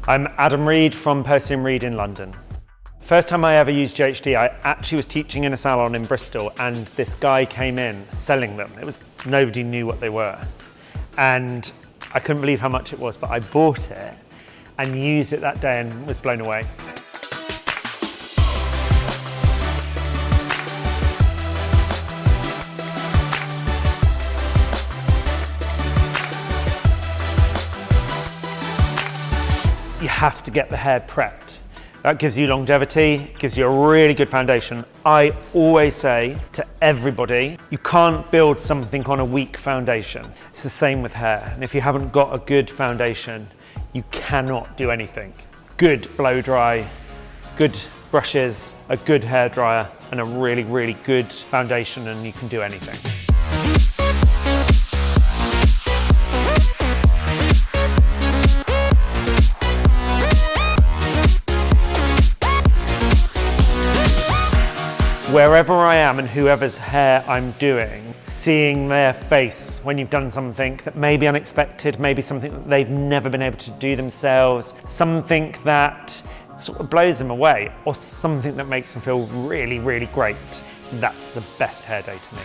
I'm Adam Reed from Percy & Reed in London. First time I ever used GHD, I actually was teaching in a salon in Bristol and this guy came in selling them. Nobody knew what they were. And I couldn't believe how much it was, but I bought it and used it that day and was blown away. You have to get the hair prepped. That gives you longevity, gives you a really good foundation. I always say to everybody, you can't build something on a weak foundation. It's the same with hair. And if you haven't got a good foundation, you cannot do anything. Good blow dry, good brushes, a good hairdryer, and a really, really good foundation, and you can do anything. Wherever I am and whoever's hair I'm doing, seeing their face when you've done something that may be unexpected, maybe something that they've never been able to do themselves, something that sort of blows them away, or something that makes them feel really, really great, that's the best hair day to me.